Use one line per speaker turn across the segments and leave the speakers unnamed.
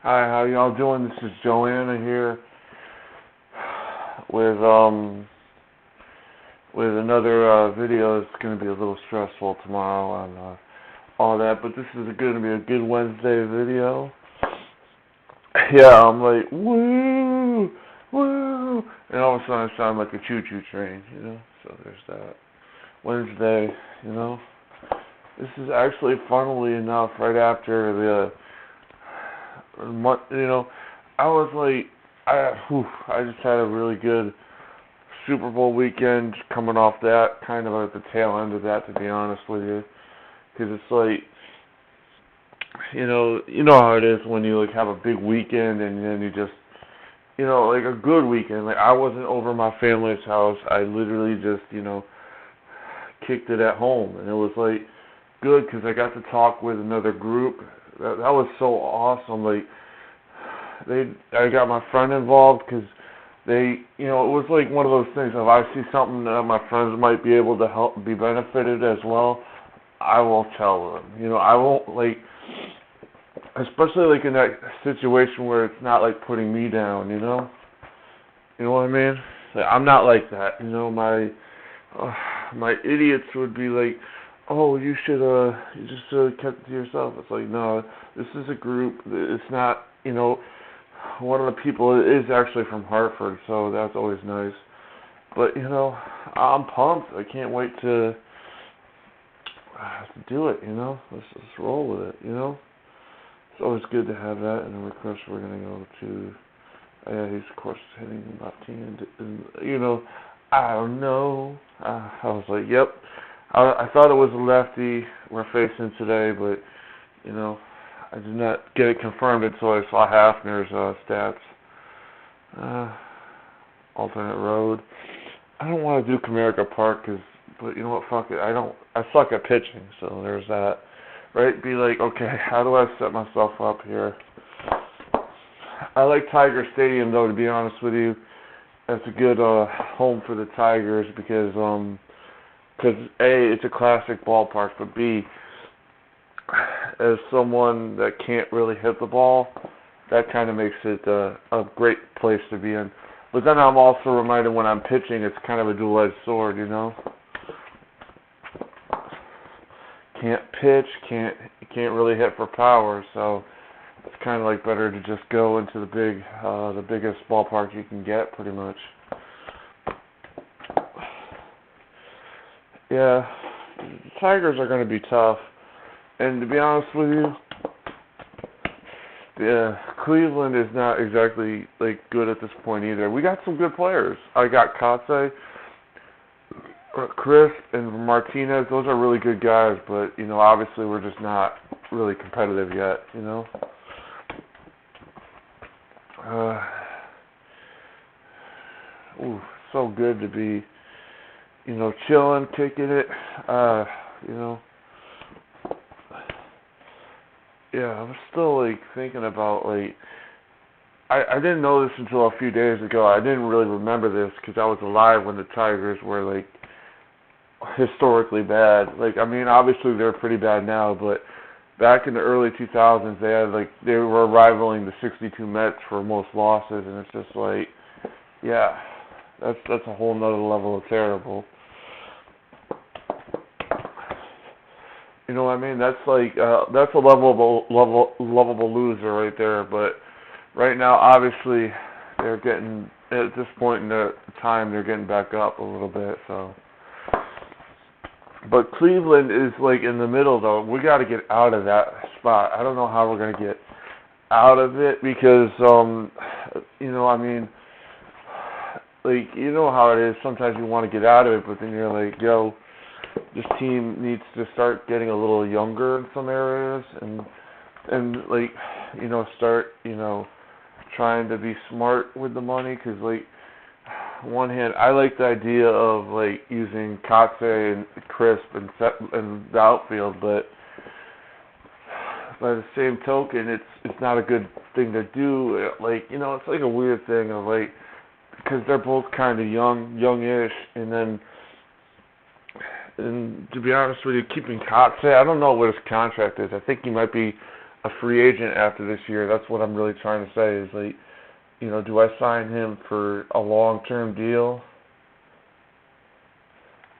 Hi, how y'all doing? This is Joanna here with another video. It's going to be a little stressful tomorrow and all that, but this is going to be a good Wednesday video. Yeah, I'm like woo, woo, and all of a sudden I sound like a choo-choo train, So there's that Wednesday, you know. This is actually, funnily enough, right after the month, I was like, I just had a really good Super Bowl weekend coming off that, kind of at the tail end of that, to be honest with you, because it's like, you know how it is when you like have a big weekend and then you just, like a good weekend. Like I wasn't over my family's house. I literally just, kicked it at home, and it was like good because I got to talk with another group. That was so awesome. Like I got my friend involved because it was like one of those things. If I see something that my friends might be able to help, be benefited as well, I will tell them. I won't like, especially like in that situation where it's not like putting me down. You know what I mean? Like, I'm not like that. My idiots would be like, "Oh, you just kept it to yourself." It's like, no, this is a group. It's not, one of the people is actually from Hartford, so that's always nice. But I'm pumped. I can't wait to do it. Let's roll with it. It's always good to have that. And then of course we're gonna go to. Yeah, he's of course hitting about 10, and I don't know. I was like, yep. I thought it was a lefty we're facing today, but I did not get it confirmed until I saw Hafner's stats. Alternate road. I don't want to do Comerica Park, but you know what? Fuck it. I suck at pitching, so there's that. Right? Be like, okay, how do I set myself up here? I like Tiger Stadium, though, to be honest with you. That's a good home for the Tigers because A, it's a classic ballpark, but B, as someone that can't really hit the ball, that kind of makes it a great place to be in. But then I'm also reminded when I'm pitching, it's kind of a dual-edged sword, Can't pitch, can't really hit for power, so it's kind of like better to just go into the biggest ballpark you can get, pretty much. Yeah, the Tigers are going to be tough, and to be honest with you, Cleveland is not exactly like good at this point either. We got some good players. I got Kotze, Chris, and Martinez. Those are really good guys, but obviously we're just not really competitive yet. So good to be, chilling, kicking it. You know, yeah, I'm still like thinking about like I didn't know this until a few days ago. I didn't really remember this because I was alive when the Tigers were like historically bad. Like I mean, obviously they're pretty bad now, but back in the early 2000s, they were rivaling the '62 Mets for most losses, and it's just like, yeah, that's a whole nother level of terrible. You know what I mean? That's like that's a lovable loser right there. But right now, obviously, they're getting at this point in the time they're getting back up a little bit. So, but Cleveland is like in the middle though. We got to get out of that spot. I don't know how we're gonna get out of it because I mean, like how it is. Sometimes you want to get out of it, but then you're like, yo, this team needs to start getting a little younger in some areas and like start trying to be smart with the money because like one hand I like the idea of like using Kotze and Crisp and the outfield, but by the same token it's not a good thing to do. Like it's like a weird thing of like because they're both kind of youngish, and to be honest with you, keeping Kotze, I don't know what his contract is. I think he might be a free agent after this year. That's what I'm really trying to say is like, do I sign him for a long-term deal?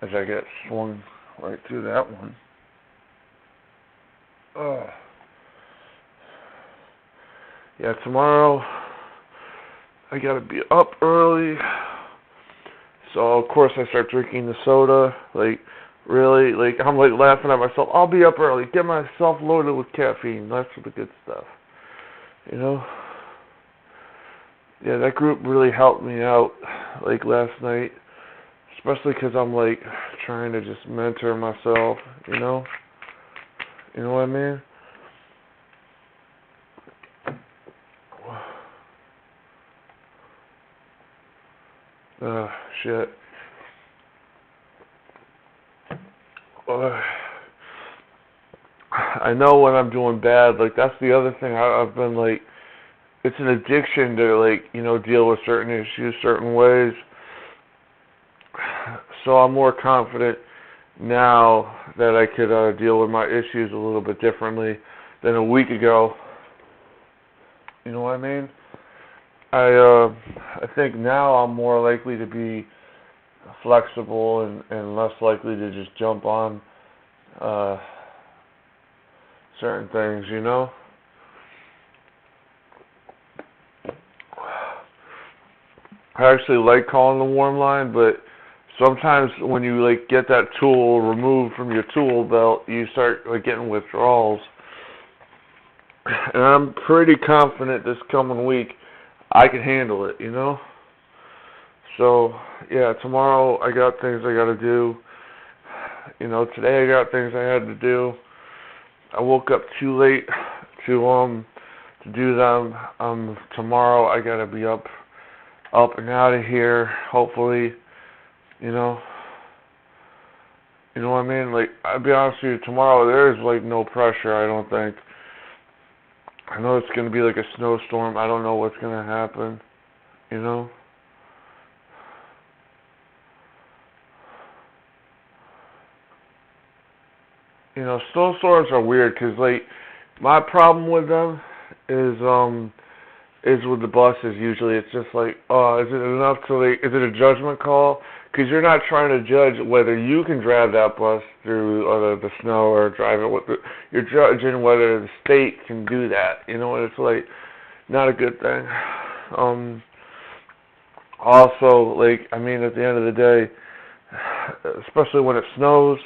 As I get swung right through that one. Ugh. Yeah, tomorrow I gotta be up early. So of course I start drinking the soda. Like really, like I'm like laughing at myself. I'll be up early, get myself loaded with caffeine. That's the good stuff. You know? Yeah, that group really helped me out like last night. Especially because I'm like trying to just mentor myself, you know? You know what I mean? Shit. I know when I'm doing bad, like that's the other thing I've been like, it's an addiction to like, deal with certain issues certain ways. So I'm more confident now that I could deal with my issues a little bit differently than a week ago. You know what I mean? I think now I'm more likely to be flexible and less likely to just jump on uh, certain things, you know? I actually like calling the warm line, but sometimes when you like get that tool removed from your tool belt, you start like getting withdrawals. And I'm pretty confident this coming week I can handle it, you know? So, yeah, tomorrow I got things I gotta do. Today I got things I had to do. I woke up too late to do them. Tomorrow I gotta be up and out of here, hopefully, you know. You know what I mean? Like, I'll be honest with you, tomorrow there's like no pressure, I don't think. I know it's gonna be like a snowstorm. I don't know what's gonna happen, you know. Snowstorms are weird because like my problem with them is with the buses. Usually, it's just like, oh, is it enough to like? Is it a judgment call? Because you're not trying to judge whether you can drive that bus through the snow or drive it with you're judging whether the state can do that. And it's like not a good thing. Also, like, I mean, at the end of the day, especially when it snows,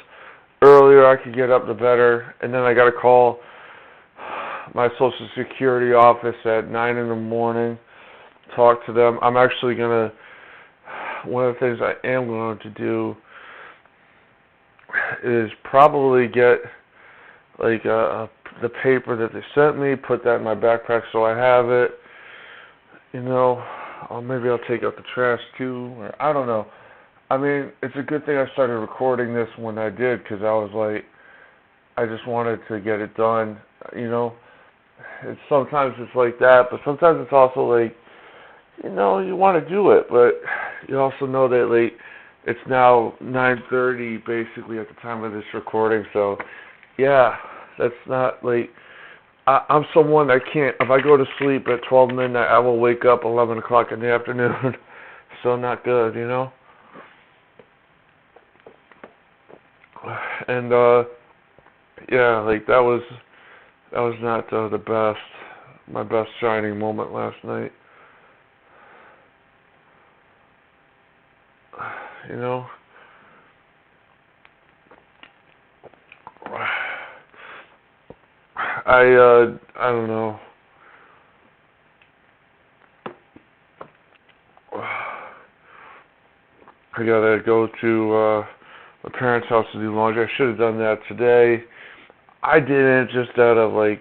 earlier I could get up, the better. And then I got to call my Social Security office at 9 in the morning, talk to them. I'm actually going to, one of the things I am going to do is probably get like the paper that they sent me, put that in my backpack so I have it. Or maybe I'll take out the trash too, or I don't know. I mean, it's a good thing I started recording this when I did, because I was like, I just wanted to get it done, sometimes it's like that, but sometimes it's also like, you want to do it, but you also know that like it's now 9:30 basically at the time of this recording, so yeah, that's not like I'm someone that can't. If I go to sleep at 12 midnight, I will wake up 11 o'clock in the afternoon. So not good, And yeah, like that was not the best, my best shining moment last night. You know. I don't know. I gotta go to my parents' house to do laundry. I should have done that today. I didn't, just out of like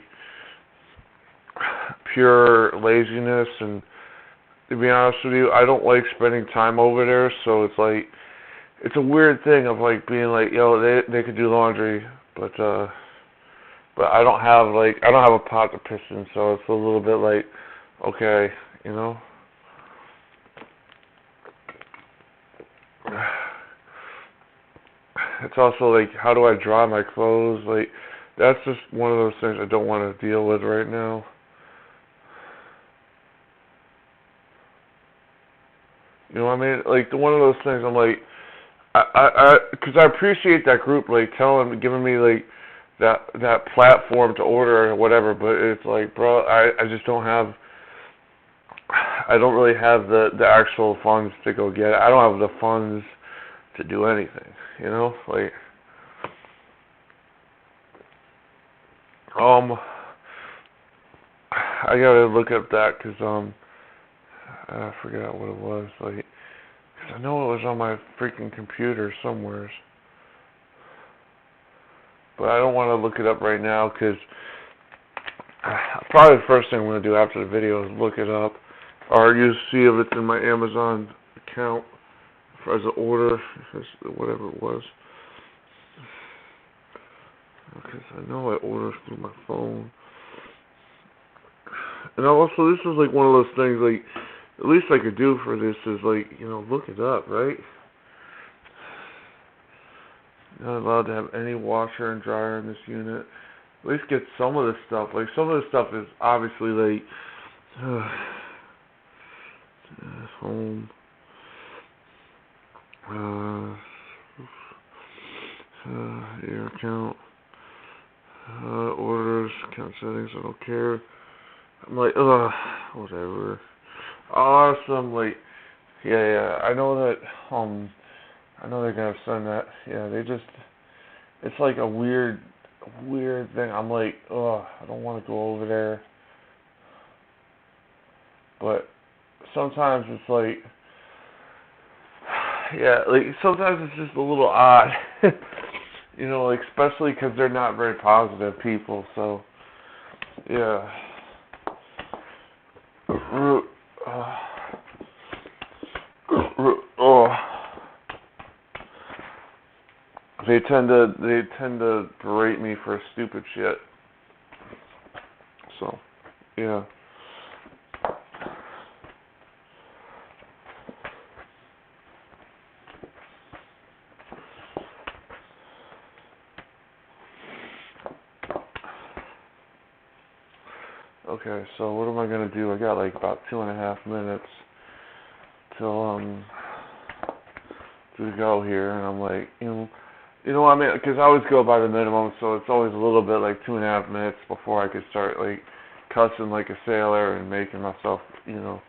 pure laziness, and to be honest with you, I don't like spending time over there, so it's like it's a weird thing of like being like, yo, they could do laundry, but I don't have a pot to piss in, so it's a little bit like, okay, It's also like, how do I dry my clothes? Like, that's just one of those things I don't want to deal with right now. You know what I mean? Like, one of those things I'm like, because I appreciate that group, like, giving me, like, that platform to order or whatever, but it's like, bro, I just don't have, I don't really have the actual funds to go get it. I don't have the funds to do anything, you know? Like, I gotta look up that, because, I forgot what it was, like, 'cause I know it was on my freaking computer somewhere, but I don't want to look it up right now, because probably the first thing I'm going to do after the video is look it up, or you see if it's in my Amazon account as an order, whatever it was. Because I know I ordered through my phone. And also, this is like one of those things, like, at least I could do for this is, like, you know, look it up, right? Not allowed to have any washer and dryer in this unit. At least get some of this stuff. Like, some of this stuff is obviously, like, home, your account, orders, account settings, I don't care. I'm like, whatever. Awesome, like, yeah, I know that, I know they're gonna send that, yeah, it's like a weird thing. I'm like, I don't want to go over there, but sometimes it's like, yeah, like, sometimes it's just a little odd, you know, like, especially because they're not very positive people, so, yeah. They tend to berate me for stupid shit. So, yeah. Okay, so what am I gonna do? I got like about 2.5 minutes till to go here, and I'm like, you know what I mean? Because I always go by the minimum, so it's always a little bit like 2.5 minutes before I could start like cussing like a sailor and making myself, you know,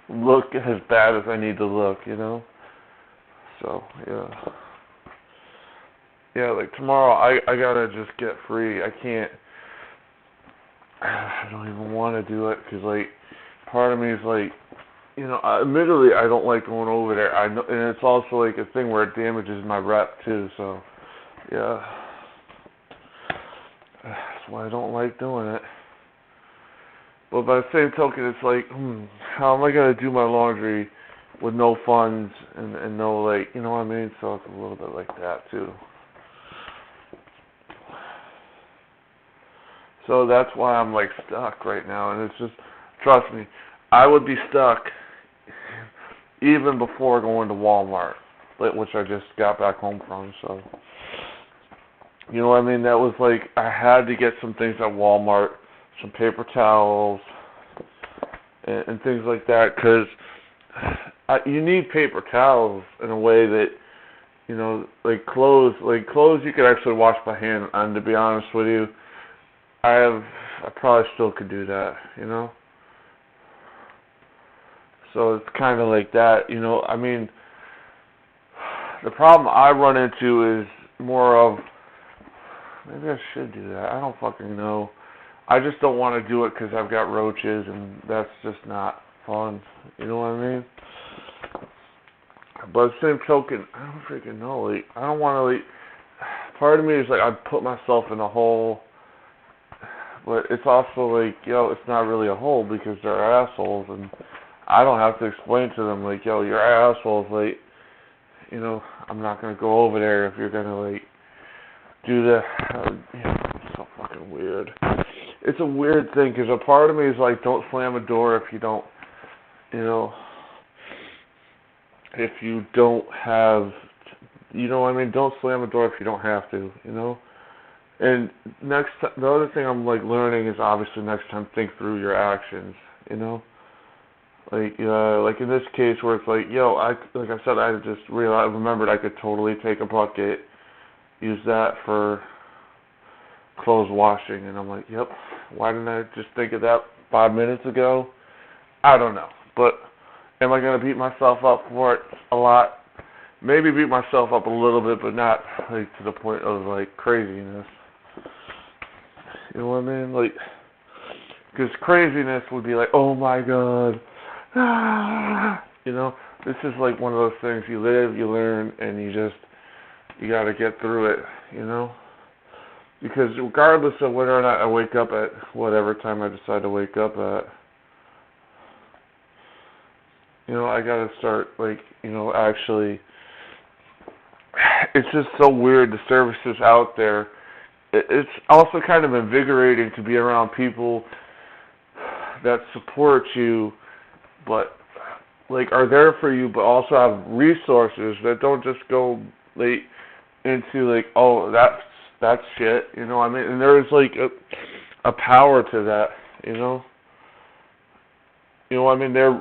look as bad as I need to look, you know. So yeah, like tomorrow I gotta just get free. I can't. I don't even want to do it because like part of me is like, you know, admittedly I don't like going over there. I know, and it's also like a thing where it damages my rep too. So yeah, that's why I don't like doing it. But by the same token, it's like, how am I gonna do my laundry with no funds and no, like, you know what I mean? So it's a little bit like that too. So that's why I'm like stuck right now, and it's just, trust me, I would be stuck even before going to Walmart, which I just got back home from. So, you know what I mean? That was like, I had to get some things at Walmart, some paper towels, and things like that, because you need paper towels in a way that, you know, like clothes you could actually wash by hand, and to be honest with you, I probably still could do that, you know? So it's kind of like that, you know? I mean, the problem I run into is more of, maybe I should do that. I don't fucking know. I just don't want to do it because I've got roaches, and that's just not fun. You know what I mean? But at the same token, I don't freaking know. Like, I don't want to, like, part of me is like, I'd put myself in a hole, but it's also like, yo, it's not really a hole because they're assholes, and I don't have to explain to them, like, yo, you're assholes, like, you know, I'm not going to go over there if you're going to, like, do the, you know, it's so fucking weird. It's a weird thing, because a part of me is like, don't slam a door if you don't, you know, if you don't have, you know what I mean? Don't slam a door if you don't have to, you know? And the other thing I'm like learning is obviously next time think through your actions. You know, like in this case where it's like, yo, like I said, I just realized, remembered I could totally take a bucket, use that for clothes washing, and I'm like, yep, why didn't I just think of that 5 minutes ago? I don't know, but am I gonna beat myself up for it a lot? Maybe beat myself up a little bit, but not like to the point of like craziness. You know what I mean? Like, because craziness would be like, oh my god, ah. You know, this is like one of those things you live, you learn, and you gotta get through it. You know, because regardless of whether or not I wake up at whatever time I decide to wake up at, you know, I gotta start like, you know, actually. It's just so weird. The services out there. It's also kind of invigorating to be around people that support you, but like are there for you, but also have resources that don't just go like into like, oh, that's shit. You know what I mean? And there is like a power to that. You know. You know what I mean? They're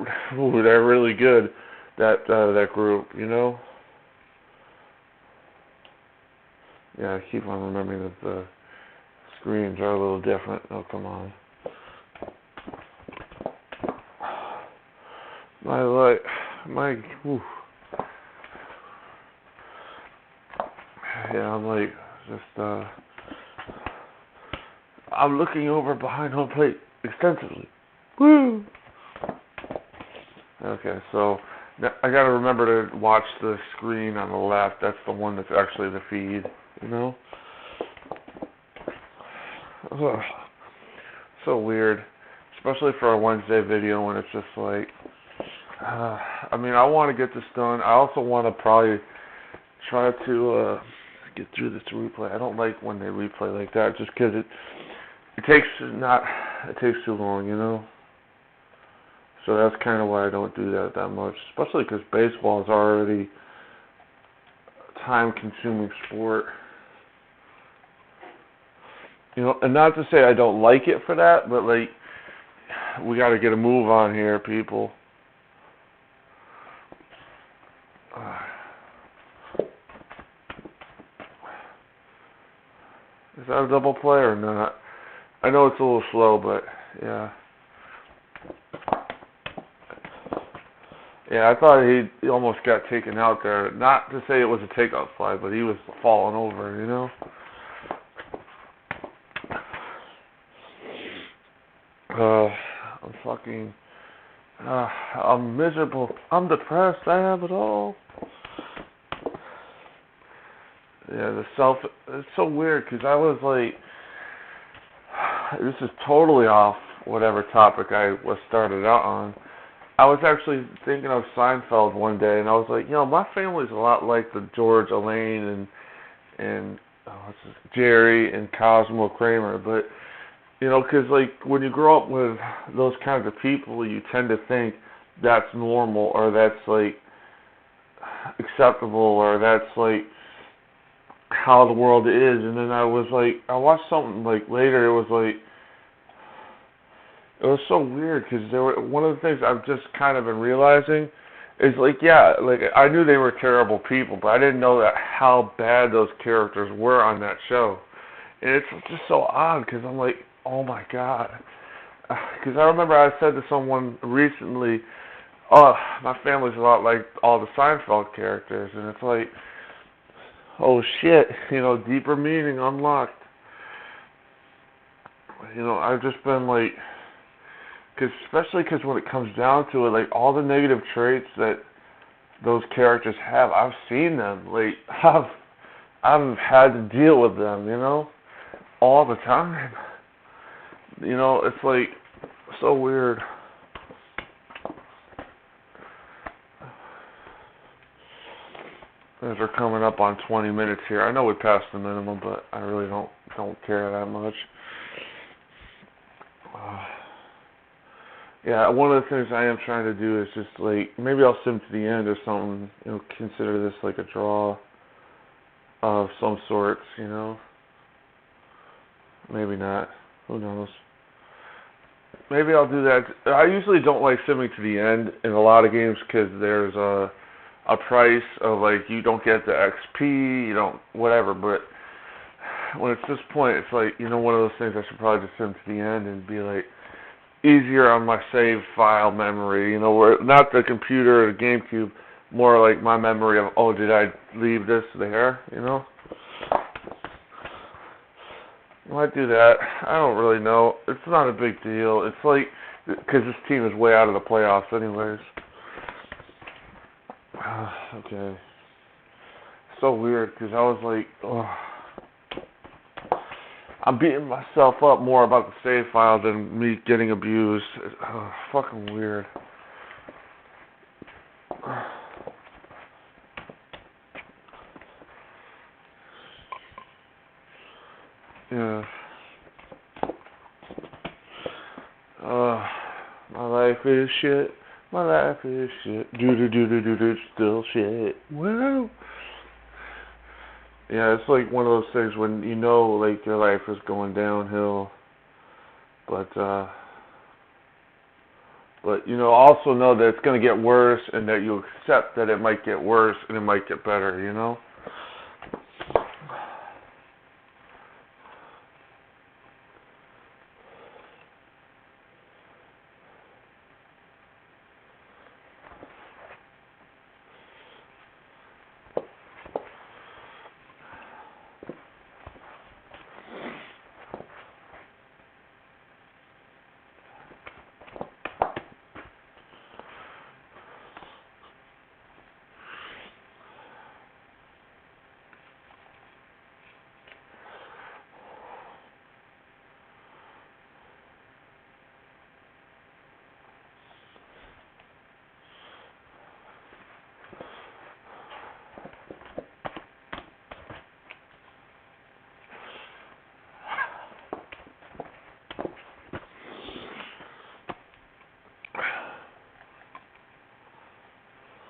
really good. That group. You know. Yeah, I keep on remembering that the screens are a little different. Oh, come on. Whew. Yeah, I'm like, just, I'm looking over behind home plate extensively. Woo! Okay, so I gotta remember to watch the screen on the left. That's the one that's actually the feed, you know? Ugh. So weird. Especially for a Wednesday video when it's just like, I mean, I want to get this done. I also want to probably try to get through this replay. I don't like when they replay like that, just because it takes too long, you know. So that's kind of why I don't do that much. Especially because baseball is already a time-consuming sport. You know, and not to say I don't like it for that, but like, we got to get a move on here, people. Is that a double play or not? I know it's a little slow, but yeah. Yeah, I thought he almost got taken out there. Not to say it was a takeout fly, but he was falling over, you know? I'm fucking... I'm miserable. I'm depressed. I have it all. Yeah, it's so weird because I was like, this is totally off whatever topic I was started out on. I was actually thinking of Seinfeld one day, and I was like, you know, my family's a lot like the George, Elaine, and Jerry and Cosmo Kramer, but you know, because like when you grow up with those kinds of people, you tend to think that's normal or that's like acceptable or that's like how the world is. And then I watched something like later. It was so weird because one of the things I've just kind of been realizing is like, yeah, like I knew they were terrible people, but I didn't know that how bad those characters were on that show. And it's just so odd because I'm like, oh my god. Because I remember I said to someone recently, oh, my family's a lot like all the Seinfeld characters, and it's like, oh shit, you know, deeper meaning unlocked. You know, I've just been like, especially because when it comes down to it, like all the negative traits that those characters have, I've seen them. Like I've had to deal with them, you know, all the time. You know, it's like so weird. As we're coming up on 20 minutes here, I know we passed the minimum, but I really don't care that much. Yeah, one of the things I am trying to do is just like maybe I'll sim to the end or something. You know, consider this like a draw of some sorts. You know. Maybe not. Who knows? Maybe I'll do that. I usually don't like simming to the end in a lot of games because there's a price of like you don't get the XP, you don't whatever. But when it's this point, it's like one of those things I should probably just sim to the end and be like easier on my save file memory. Where not the computer or the GameCube, more like my memory of did I leave this there? I might do that. I don't really know. It's not a big deal. It's like, because this team is way out of the playoffs anyways. Okay. So weird, because I was like, I'm beating myself up more about the save file than me getting abused. Fucking weird. Yeah. My life is shit. My life is shit. Do still shit. Whoa. Yeah, it's like one of those things when like your life is going downhill, but also know that it's gonna get worse, and that you accept that it might get worse and it might get better.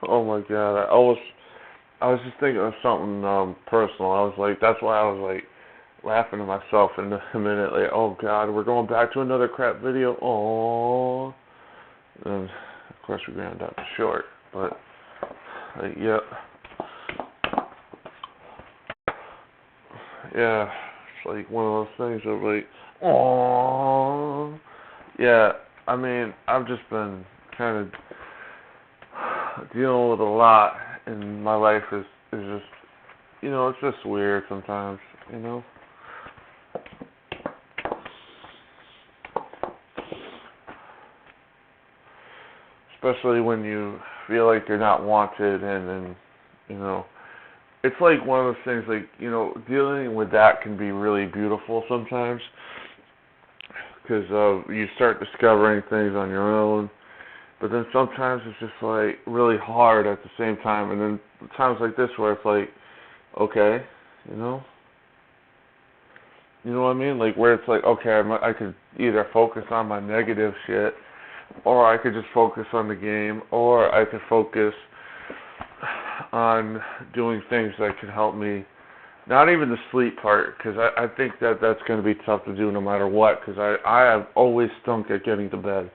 Oh my God, I was just thinking of something personal. I was like, that's why I was like laughing to myself in a minute, like, oh God, we're going back to another crap video. Oh, and of course we ran out short, but yeah, yeah, it's like one of those things of like, oh, yeah. I mean, I've just been kind of dealing with a lot, and my life is just, it's just weird sometimes, especially when you feel like you're not wanted, and it's like one of those things, like, dealing with that can be really beautiful sometimes, because you start discovering things on your own. But then sometimes it's just like really hard at the same time, and then times like this where it's like, okay, you know what I mean? Like where it's like, okay, I could either focus on my negative shit, or I could just focus on the game, or I could focus on doing things that could help me. Not even the sleep part, because I think that's going to be tough to do no matter what, because I have always stunk at getting to bed.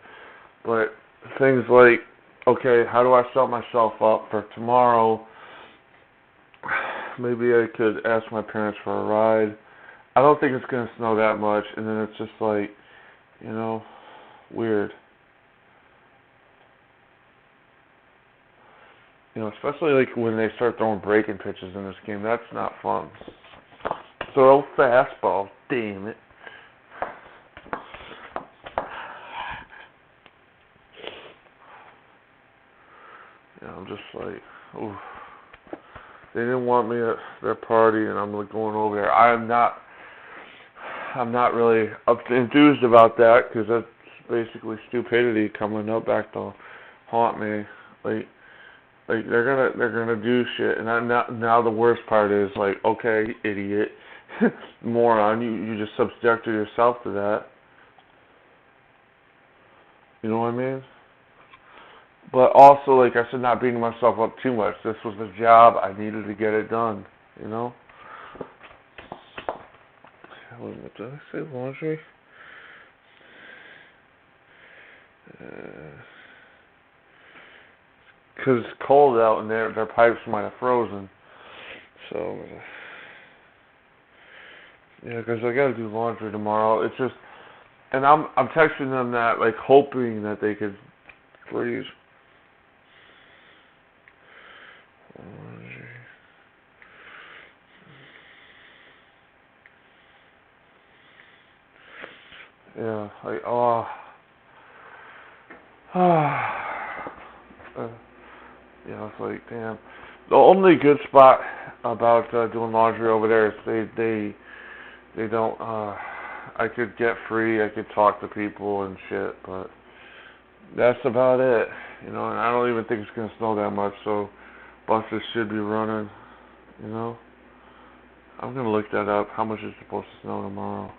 But things like, okay, how do I set myself up for tomorrow? Maybe I could ask my parents for a ride. I don't think it's going to snow that much, and then it's just like, weird. Especially like when they start throwing breaking pitches in this game. That's not fun. Throw fastball, damn it. I'm just like, oof. They didn't want me at their party, and I'm like going over there. I'm not really enthused about that, because that's basically stupidity coming up back to haunt me. Like they're gonna do shit, and now the worst part is like, okay, idiot, moron, you just subjected yourself to that. You know what I mean? But also, like I said, not beating myself up too much. This was a job. I needed to get it done. Wait, what did I say? Laundry? Because it's cold out and their pipes might have frozen. So, yeah, because I got to do laundry tomorrow. It's just, and I'm texting them that, like, hoping that they could freeze. Laundry. Yeah, like, oh. Yeah, it's like, damn. The only good spot about doing laundry over there is they don't. I could get free. I could talk to people and shit, but that's about it. You know, and I don't even think it's gonna snow that much, so buses should be running. You know, I'm gonna look that up. How much is supposed to snow tomorrow?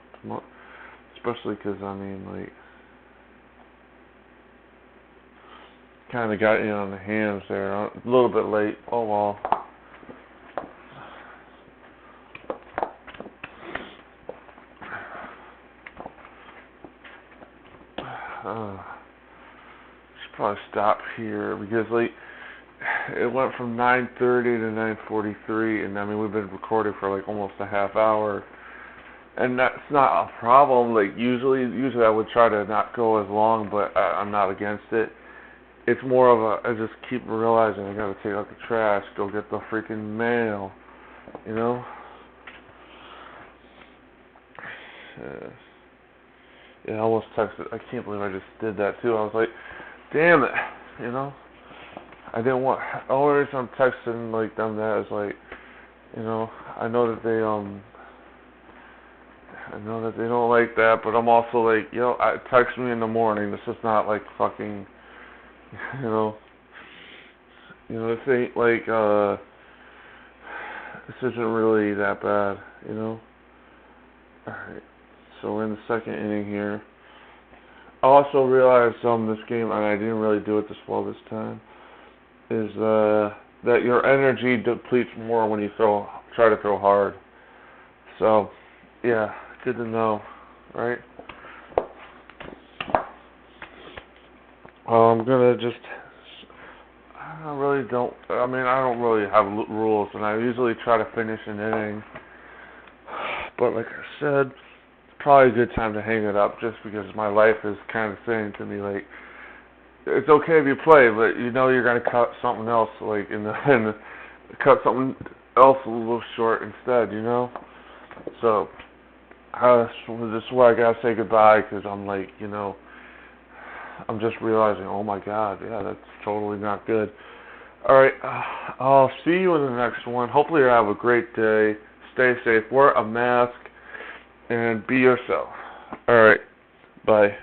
Especially 'cause I mean, like, kind of got you on the hands there. A little bit late. Oh well. Should probably stop here because like it went from 9:30 to 9:43, and I mean we've been recording for like almost a half hour, and that's not a problem. Like usually I would try to not go as long, but I'm not against it. It's more of a I just keep realizing I gotta take out the trash, go get the freaking mail, you know. Yeah, I almost texted. I can't believe I just did that too. I was like, damn it, you know. I didn't want. The only reason I'm texting like them that is like, you know, I know that they don't like that, but I'm also like, yo, text me in the morning. This is not like fucking, you know, this ain't like this isn't really that bad, you know. All right, so we're in the second inning here. I also realized this game, and I didn't really do it this well this time, is that your energy depletes more when you try to throw hard. So, yeah, good to know, right? I'm gonna just. I don't really have rules, and I usually try to finish an inning. But like I said, it's probably a good time to hang it up, just because my life is kind of saying to me like, it's okay if you play, but you know you're gonna cut something else, like and cut something else a little short instead, you know. So this is why I gotta say goodbye, because I'm like, you know, I'm just realizing, oh my God, yeah, that's totally not good. All right, I'll see you in the next one. Hopefully you have a great day. Stay safe. Wear a mask and be yourself. All right, bye.